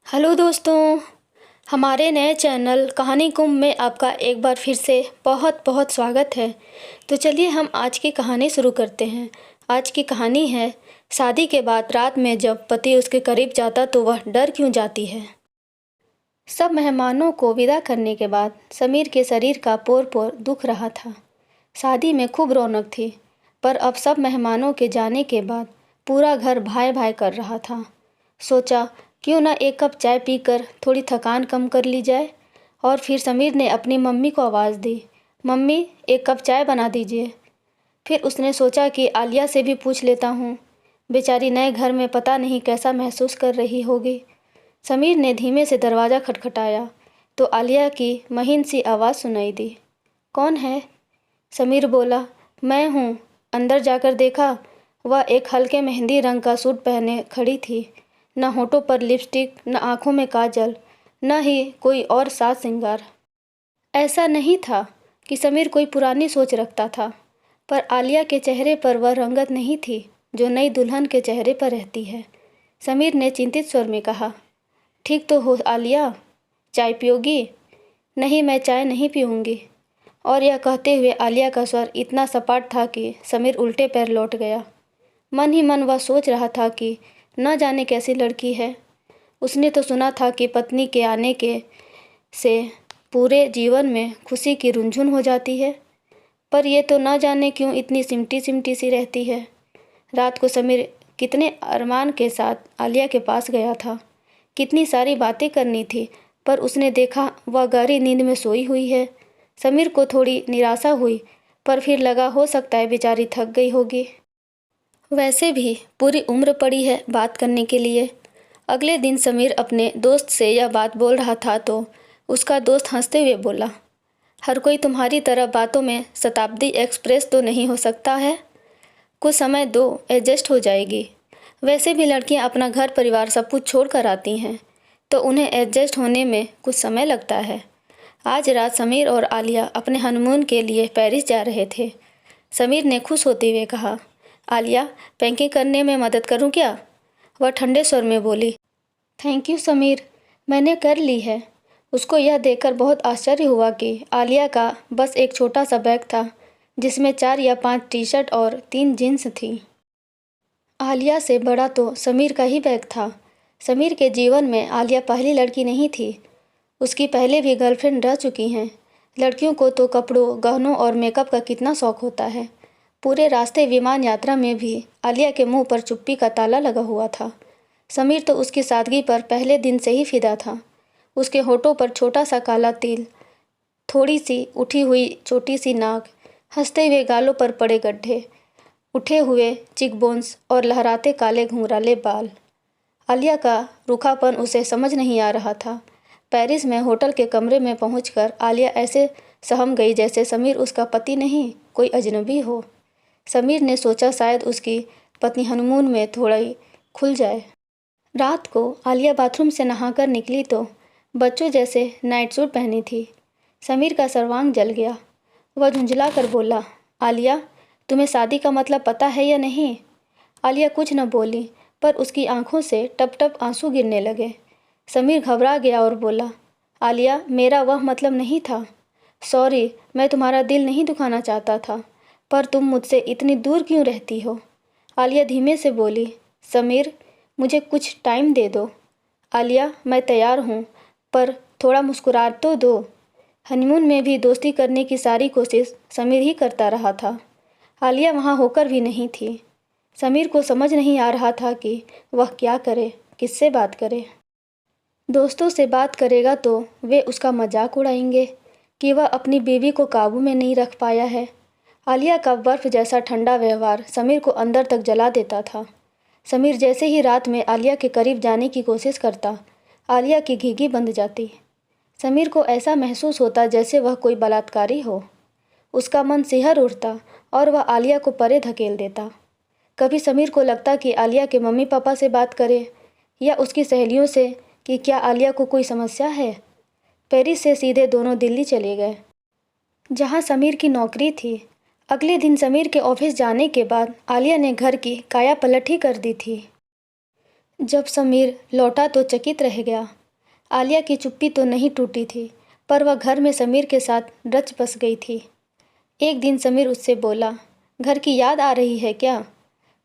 Hello दोस्तों, हमारे नए चैनल कहानी कुंभ में आपका एक बार फिर से बहुत बहुत स्वागत है। तो चलिए हम आज की कहानी शुरू करते हैं। आज की कहानी है शादी के बाद रात में जब पति उसके करीब जाता तो वह डर क्यों जाती है। सब मेहमानों को विदा करने के बाद समीर के शरीर का पोर पोर दुख रहा था। शादी में खूब रौनक थी, पर अब सब मेहमानों के जाने के बाद पूरा घर भाई भाई कर रहा था। सोचा क्यों ना एक कप चाय पीकर थोड़ी थकान कम कर ली जाए। और फिर समीर ने अपनी मम्मी को आवाज़ दी, मम्मी एक कप चाय बना दीजिए। फिर उसने सोचा कि आलिया से भी पूछ लेता हूँ, बेचारी नए घर में पता नहीं कैसा महसूस कर रही होगी। समीर ने धीमे से दरवाज़ा खटखटाया तो आलिया की महीन सी आवाज़ सुनाई दी। कौन है? समीर बोला, मैं हूँ। अंदर जाकर देखा, वह एक हल्के मेहंदी रंग का सूट पहने खड़ी थी। न होठों पर लिपस्टिक, न आँखों में काजल, न ही कोई और साज श्रृंगार। ऐसा नहीं था कि समीर कोई पुरानी सोच रखता था, पर आलिया के चेहरे पर वह रंगत नहीं थी जो नई दुल्हन के चेहरे पर रहती है। समीर ने चिंतित स्वर में कहा, ठीक तो हो आलिया, चाय पियोगी? नहीं, मैं चाय नहीं पीऊँगी। और यह कहते हुए आलिया का स्वर इतना सपाट था कि समीर उल्टे पैर लौट गया। मन ही मन वह सोच रहा था कि न जाने कैसी लड़की है। उसने तो सुना था कि पत्नी के आने के से पूरे जीवन में खुशी की रुंझुन हो जाती है, पर यह तो न जाने क्यों इतनी सिमटी सिमटी सी रहती है। रात को समीर कितने अरमान के साथ आलिया के पास गया था, कितनी सारी बातें करनी थी, पर उसने देखा वह गहरी नींद में सोई हुई है। समीर को थोड़ी निराशा हुई, पर फिर लगा हो सकता है बेचारी थक गई होगी। वैसे भी पूरी उम्र पड़ी है बात करने के लिए। अगले दिन समीर अपने दोस्त से यह बात बोल रहा था तो उसका दोस्त हंसते हुए बोला, हर कोई तुम्हारी तरह बातों में शताब्दी एक्सप्रेस तो नहीं हो सकता है। कुछ समय दो, एडजस्ट हो जाएगी। वैसे भी लड़कियां अपना घर परिवार सब कुछ छोड़ कर आती हैं, तो उन्हें एडजस्ट होने में कुछ समय लगता है। आज रात समीर और आलिया अपने हनीमून के लिए पेरिस जा रहे थे। समीर ने खुश होते हुए कहा, आलिया, पैकिंग करने में मदद करूं क्या? वह ठंडे स्वर में बोली, थैंक यू समीर, मैंने कर ली है। उसको यह देखकर बहुत आश्चर्य हुआ कि आलिया का बस एक छोटा सा बैग था जिसमें 4 या 5 टी-शर्ट और 3 जीन्स थी। आलिया से बड़ा तो समीर का ही बैग था। समीर के जीवन में आलिया पहली लड़की नहीं थी, उसकी पहले भी गर्लफ्रेंड रह चुकी हैं। लड़कियों को तो कपड़ों, गहनों और मेकअप का कितना शौक होता है। पूरे रास्ते विमान यात्रा में भी आलिया के मुंह पर चुप्पी का ताला लगा हुआ था। समीर तो उसकी सादगी पर पहले दिन से ही फिदा था। उसके होठों पर छोटा सा काला तिल, थोड़ी सी उठी हुई छोटी सी नाक, हंसते हुए गालों पर पड़े गड्ढे, उठे हुए चिकबोन्स और लहराते काले घुंघराले बाल। आलिया का रूखापन उसे समझ नहीं आ रहा था। पेरिस में होटल के कमरे में पहुंचकर आलिया ऐसे सहम गई जैसे समीर उसका पति नहीं, कोई अजनबी हो। समीर ने सोचा शायद उसकी पत्नी हनीमून में थोड़ा ही खुल जाए। रात को आलिया बाथरूम से नहाकर निकली तो बच्चों जैसे नाइट सूट पहनी थी। समीर का सर्वांग जल गया। वह झुंझला कर बोला, आलिया, तुम्हें शादी का मतलब पता है या नहीं? आलिया कुछ न बोली, पर उसकी आंखों से टप टप आंसू गिरने लगे। समीर घबरा गया और बोला, आलिया, मेरा वह मतलब नहीं था। सॉरी, मैं तुम्हारा दिल नहीं दुखाना चाहता था, पर तुम मुझसे इतनी दूर क्यों रहती हो? आलिया धीमे से बोली, समीर, मुझे कुछ टाइम दे दो। आलिया, मैं तैयार हूँ, पर थोड़ा मुस्कुरा तो दो। हनीमून में भी दोस्ती करने की सारी कोशिश समीर ही करता रहा था। आलिया वहाँ होकर भी नहीं थी। समीर को समझ नहीं आ रहा था कि वह क्या करे, किससे बात करे। दोस्तों से बात करेगा तो वे उसका मजाक उड़ाएंगे कि वह अपनी बीवी को काबू में नहीं रख पाया है। आलिया का बर्फ़ जैसा ठंडा व्यवहार समीर को अंदर तक जला देता था। समीर जैसे ही रात में आलिया के करीब जाने की कोशिश करता, आलिया की घीघी बंध जाती। समीर को ऐसा महसूस होता जैसे वह कोई बलात्कारी हो। उसका मन सिहर उठता और वह आलिया को परे धकेल देता। कभी समीर को लगता कि आलिया के मम्मी पापा से बात करे या उसकी सहेलियों से कि क्या आलिया को कोई समस्या है। पेरिस से सीधे दोनों दिल्ली चले गए, जहां समीर की नौकरी थी। अगले दिन समीर के ऑफिस जाने के बाद आलिया ने घर की काया पलट ही कर दी थी। जब समीर लौटा तो चकित रह गया। आलिया की चुप्पी तो नहीं टूटी थी, पर वह घर में समीर के साथ रच बस गई थी। एक दिन समीर उससे बोला, घर की याद आ रही है क्या?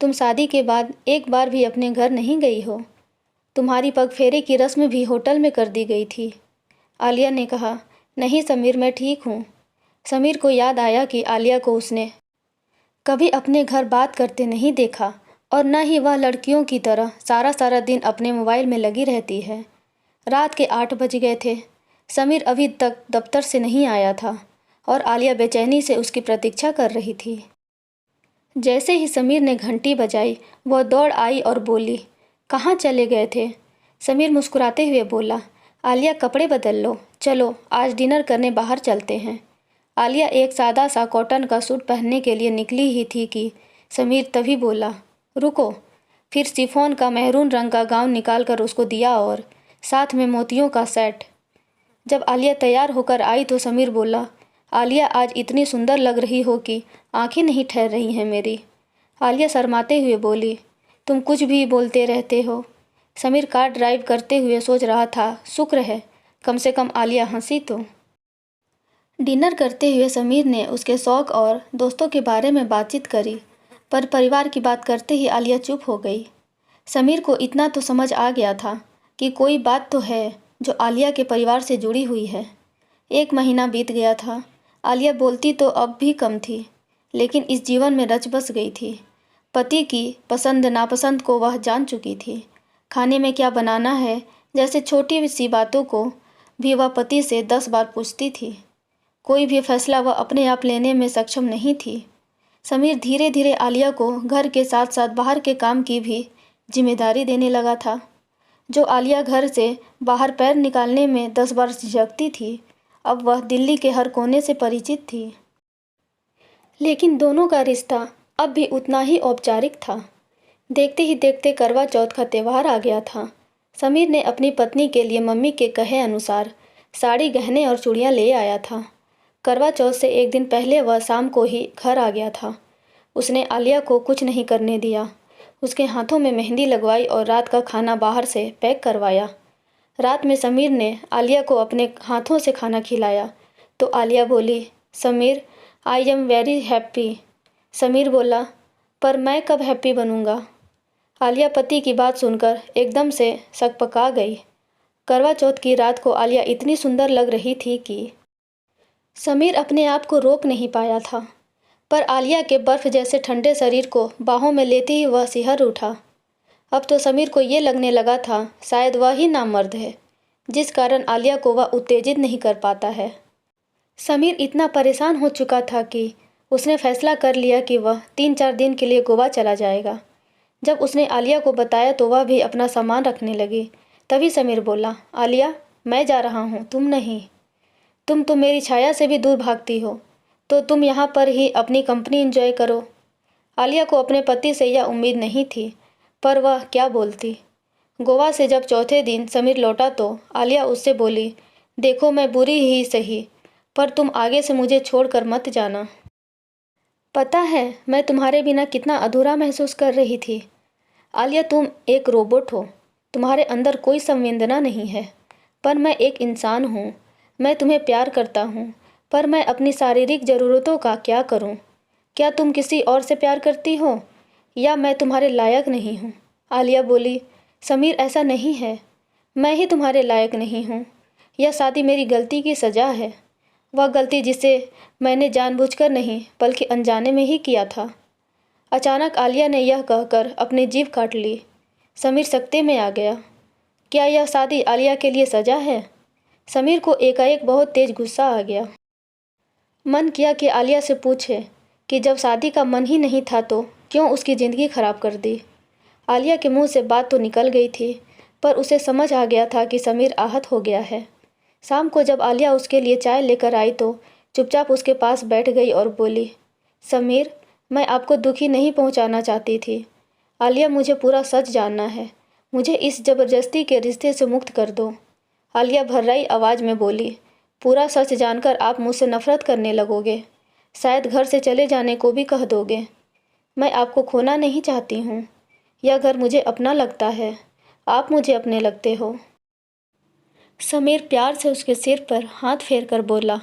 तुम शादी के बाद एक बार भी अपने घर नहीं गई हो। तुम्हारी पगफेरे की रस्म भी होटल में कर दी गई थी। आलिया ने कहा, नहीं समीर, मैं ठीक हूँ। समीर को याद आया कि आलिया को उसने कभी अपने घर बात करते नहीं देखा और न ही वह लड़कियों की तरह सारा सारा दिन अपने मोबाइल में लगी रहती है। रात के 8 बज गए थे। समीर अभी तक दफ्तर से नहीं आया था और आलिया बेचैनी से उसकी प्रतीक्षा कर रही थी। जैसे ही समीर ने घंटी बजाई, वह दौड़ आई और बोली, कहाँ चले गए थे? समीर मुस्कुराते हुए बोला, आलिया कपड़े बदल लो, चलो आज डिनर करने बाहर चलते हैं। आलिया एक सादा सा कॉटन का सूट पहनने के लिए निकली ही थी कि समीर तभी बोला, रुको। फिर शिफॉन का मैरून रंग का गाउन निकाल कर उसको दिया और साथ में मोतियों का सेट। जब आलिया तैयार होकर आई तो समीर बोला, आलिया आज इतनी सुंदर लग रही हो कि आंखें नहीं ठहर रही हैं मेरी। आलिया शर्माते हुए बोली, तुम कुछ भी बोलते रहते हो। समीर कार ड्राइव करते हुए सोच रहा था, शुक्र है कम से कम आलिया हंसी तो। डिनर करते हुए समीर ने उसके शौक़ और दोस्तों के बारे में बातचीत करी, पर परिवार की बात करते ही आलिया चुप हो गई। समीर को इतना तो समझ आ गया था कि कोई बात तो है जो आलिया के परिवार से जुड़ी हुई है। 1 महीना बीत गया था। आलिया बोलती तो अब भी कम थी, लेकिन इस जीवन में रच बस गई थी। पति की पसंद नापसंद को वह जान चुकी थी। खाने में क्या बनाना है जैसे छोटी सी बातों को भी वह पति से 10 बार पूछती थी। कोई भी फैसला वह अपने आप लेने में सक्षम नहीं थी। समीर धीरे धीरे आलिया को घर के साथ साथ बाहर के काम की भी जिम्मेदारी देने लगा था। जो आलिया घर से बाहर पैर निकालने में 10 बार झिझकती थी, अब वह दिल्ली के हर कोने से परिचित थी। लेकिन दोनों का रिश्ता अब भी उतना ही औपचारिक था। देखते ही देखते करवा चौथ का त्यौहार आ गया था। समीर ने अपनी पत्नी के लिए मम्मी के कहे अनुसार साड़ी, गहने और चूड़ियाँ ले आया था। करवा चौथ से एक दिन पहले वह शाम को ही घर आ गया था। उसने आलिया को कुछ नहीं करने दिया। उसके हाथों में मेहंदी लगवाई और रात का खाना बाहर से पैक करवाया। रात में समीर ने आलिया को अपने हाथों से खाना खिलाया तो आलिया बोली, Sameer I am very happy. Sameer बोला, पर मैं कब हैप्पी बनूंगा? आलिया पति की बात सुनकर एकदम से सकपका गई। करवा चौथ की रात को आलिया इतनी सुंदर लग रही थी कि समीर अपने आप को रोक नहीं पाया था। पर आलिया के बर्फ़ जैसे ठंडे शरीर को बाहों में लेते ही वह सिहर उठा। अब तो समीर को ये लगने लगा था शायद वह ही नामर्द है, जिस कारण आलिया को वह उत्तेजित नहीं कर पाता है। समीर इतना परेशान हो चुका था कि उसने फैसला कर लिया कि वह 3-4 दिन के लिए गोवा चला जाएगा। जब उसने आलिया को बताया तो वह भी अपना सामान रखने लगी। तभी समीर बोला, आलिया मैं जा रहा हूँ, तुम नहीं। तुम तो मेरी छाया से भी दूर भागती हो, तो तुम यहाँ पर ही अपनी कंपनी एंजॉय करो। आलिया को अपने पति से यह उम्मीद नहीं थी, पर वह क्या बोलती। गोवा से जब चौथे दिन समीर लौटा तो आलिया उससे बोली, देखो मैं बुरी ही सही, पर तुम आगे से मुझे छोड़कर मत जाना। पता है मैं तुम्हारे बिना कितना अधूरा महसूस कर रही थी। आलिया तुम एक रोबोट हो, तुम्हारे अंदर कोई संवेदना नहीं है, पर मैं एक इंसान हूँ। मैं तुम्हें प्यार करता हूँ, पर मैं अपनी शारीरिक ज़रूरतों का क्या करूँ? क्या तुम किसी और से प्यार करती हो या मैं तुम्हारे लायक नहीं हूँ? आलिया बोली, समीर ऐसा नहीं है, मैं ही तुम्हारे लायक नहीं हूँ। यह शादी मेरी गलती की सज़ा है, वह गलती जिसे मैंने जानबूझकर नहीं बल्कि अनजाने में ही किया था। अचानक आलिया ने यह कहकर अपनी जीभ काट ली। समीर सकते में आ गया। क्या यह शादी आलिया के लिए सज़ा है? समीर को एकाएक बहुत तेज गुस्सा आ गया। मन किया कि आलिया से पूछे कि जब शादी का मन ही नहीं था तो क्यों उसकी ज़िंदगी ख़राब कर दी। आलिया के मुंह से बात तो निकल गई थी, पर उसे समझ आ गया था कि समीर आहत हो गया है। शाम को जब आलिया उसके लिए चाय लेकर आई तो चुपचाप उसके पास बैठ गई और बोली, समीर मैं आपको दुखी नहीं पहुंचाना चाहती थी। आलिया मुझे पूरा सच जानना है, मुझे इस ज़बरदस्ती के रिश्ते से मुक्त कर दो। आलिया भर्राई आवाज़ में बोली, पूरा सच जानकर आप मुझसे नफ़रत करने लगोगे, शायद घर से चले जाने को भी कह दोगे। मैं आपको खोना नहीं चाहती हूँ, यह घर मुझे अपना लगता है, आप मुझे अपने लगते हो। समीर प्यार से उसके सिर पर हाथ फेर कर बोला,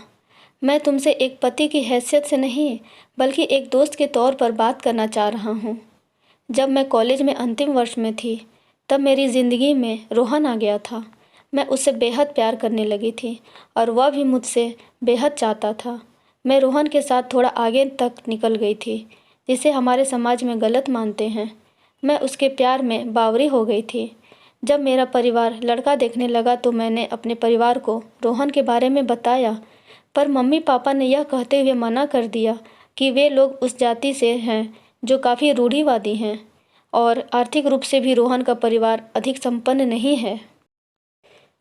मैं तुमसे एक पति की हैसियत से नहीं बल्कि एक दोस्त के तौर पर बात करना चाह रहा हूँ। जब मैं कॉलेज में अंतिम वर्ष में थी तब मेरी ज़िंदगी में रोहन आ गया था। मैं उससे बेहद प्यार करने लगी थी और वह भी मुझसे बेहद चाहता था। मैं रोहन के साथ थोड़ा आगे तक निकल गई थी, जिसे हमारे समाज में गलत मानते हैं। मैं उसके प्यार में बावरी हो गई थी। जब मेरा परिवार लड़का देखने लगा तो मैंने अपने परिवार को रोहन के बारे में बताया, पर मम्मी पापा ने यह कहते हुए मना कर दिया कि वे लोग उस जाति से हैं जो काफ़ी रूढ़िवादी हैं और आर्थिक रूप से भी रोहन का परिवार अधिक संपन्न नहीं है।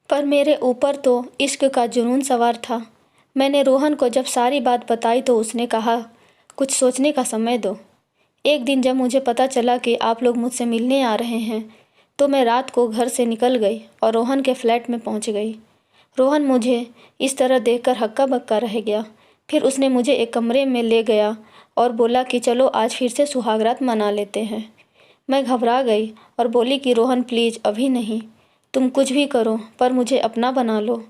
पर मेरे ऊपर तो इश्क का जुनून सवार था। मैंने रोहन को जब सारी बात बताई तो उसने कहा, कुछ सोचने का समय दो। एक दिन जब मुझे पता चला कि आप लोग मुझसे मिलने आ रहे हैं तो मैं रात को घर से निकल गई और रोहन के फ्लैट में पहुंच गई। रोहन मुझे इस तरह देखकर हक्का बक्का रह गया। फिर उसने मुझे एक कमरे में ले गया और बोला कि चलो आज फिर से सुहागरात मना लेते हैं। मैं घबरा गई और बोली कि रोहन प्लीज़ अभी नहीं, तुम कुछ भी करो पर मुझे अपना बना लो।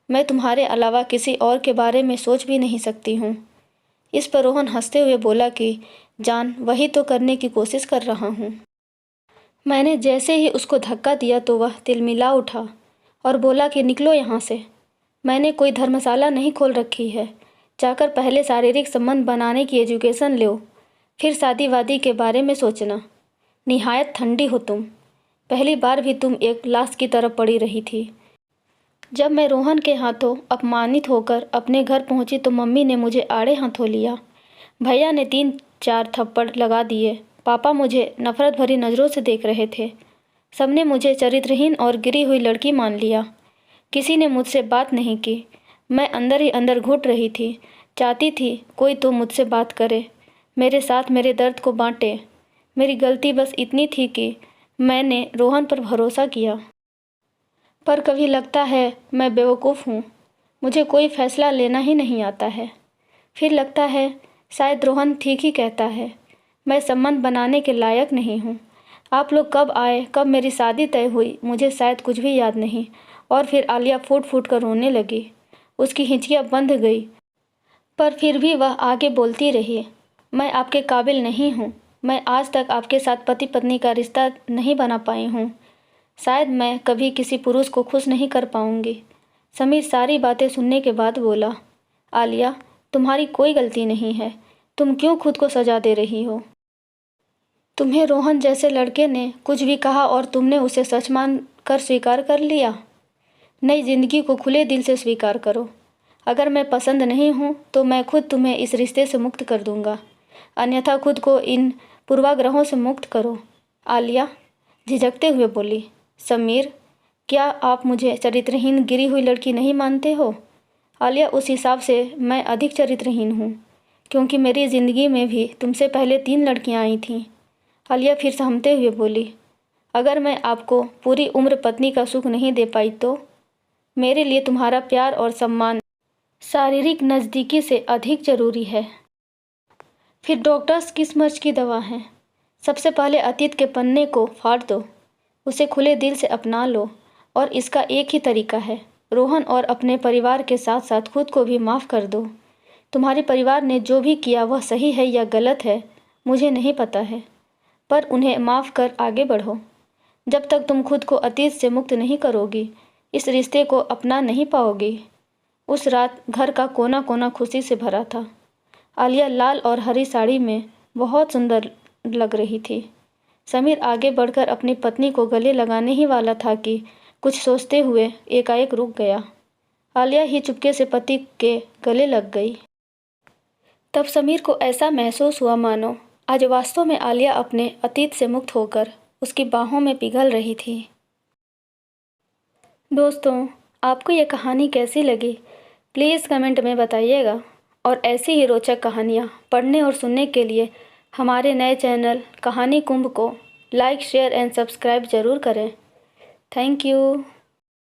मैं तुम्हारे अलावा किसी और के बारे में सोच भी नहीं सकती हूँ। इस पर रोहन हंसते हुए बोला कि जान, वही तो करने की कोशिश कर रहा हूँ। मैंने जैसे ही उसको धक्का दिया तो वह तिलमिला उठा और बोला कि निकलो यहाँ से। मैंने कोई धर्मशाला नहीं खोल रखी है। जाकर पहले शारीरिक संबंध बनाने की एजुकेशन लो, फिर शादी वादी के बारे में सोचना। निहायत ठंडी हो तुम। पहली बार भी तुम एक लाश की तरह पड़ी रही थी। जब मैं रोहन के हाथों अपमानित होकर अपने घर पहुंची तो मम्मी ने मुझे आड़े हाथों लिया। भैया ने 3-4 थप्पड़ लगा दिए। पापा मुझे नफरत भरी नज़रों से देख रहे थे। सबने मुझे चरित्रहीन और गिरी हुई लड़की मान लिया। किसी ने मुझसे बात नहीं की। मैं अंदर ही अंदर घुट रही थी। चाहती थी कोई तो मुझसे बात करे, मेरे साथ मेरे दर्द को बांटे। मेरी गलती बस इतनी थी कि मैंने रोहन पर भरोसा किया। पर कभी लगता है मैं बेवकूफ़ हूँ, मुझे कोई फ़ैसला लेना ही नहीं आता है। फिर लगता है शायद रोहन ठीक ही कहता है, मैं संबंध बनाने के लायक नहीं हूँ। आप लोग कब आए, कब मेरी शादी तय हुई, मुझे शायद कुछ भी याद नहीं। और फिर आलिया फूट फूट कर रोने लगी। उसकी हिचकियाँ बंध गई, पर फिर भी वह आगे बोलती रही, मैं आपके काबिल नहीं हूँ। मैं आज तक आपके साथ पति पत्नी का रिश्ता नहीं बना पाई हूँ। शायद मैं कभी किसी पुरुष को खुश नहीं कर पाऊंगी। समीर सारी बातें सुनने के बाद बोला, आलिया, तुम्हारी कोई गलती नहीं है। तुम क्यों खुद को सजा दे रही हो? तुम्हें रोहन जैसे लड़के ने कुछ भी कहा और तुमने उसे सच मान कर स्वीकार कर लिया। नई जिंदगी को खुले दिल से स्वीकार करो। अगर मैं पसंद नहीं हूँ तो मैं खुद तुम्हें इस रिश्ते से मुक्त कर दूंगा, अन्यथा खुद को इन पूर्वाग्रहों से मुक्त करो। आलिया झिझकते हुए बोली, समीर, क्या आप मुझे चरित्रहीन गिरी हुई लड़की नहीं मानते हो? आलिया, उस हिसाब से मैं अधिक चरित्रहीन हूँ, क्योंकि मेरी ज़िंदगी में भी तुमसे पहले 3 लड़कियाँ आई थीं। आलिया फिर सहमते हुए बोली, अगर मैं आपको पूरी उम्र पत्नी का सुख नहीं दे पाई तो मेरे लिए तुम्हारा प्यार और सम्मान शारीरिक नज़दीकी से अधिक ज़रूरी है। फिर डॉक्टर्स किस मर्ज की दवा है? सबसे पहले अतीत के पन्ने को फाड़ दो, उसे खुले दिल से अपना लो। और इसका एक ही तरीका है, रोहन और अपने परिवार के साथ साथ खुद को भी माफ़ कर दो। तुम्हारे परिवार ने जो भी किया वह सही है या गलत है मुझे नहीं पता है, पर उन्हें माफ़ कर आगे बढ़ो। जब तक तुम खुद को अतीत से मुक्त नहीं करोगी, इस रिश्ते को अपना नहीं पाओगी। उस रात घर का कोना कोना खुशी से भरा था। आलिया लाल और हरी साड़ी में बहुत सुंदर लग रही थी। समीर आगे बढ़कर अपनी पत्नी को गले लगाने ही वाला था कि कुछ सोचते हुए एकाएक रुक गया। आलिया ही चुपके से पति के गले लग गई। तब समीर को ऐसा महसूस हुआ मानो आज वास्तव में आलिया अपने अतीत से मुक्त होकर उसकी बाहों में पिघल रही थी। दोस्तों, आपको यह कहानी कैसी लगी प्लीज़ कमेंट में बताइएगा, और ऐसी ही रोचक कहानियाँ पढ़ने और सुनने के लिए हमारे नए चैनल कहानी कुंभ को लाइक, शेयर एंड सब्सक्राइब ज़रूर करें। Thank you.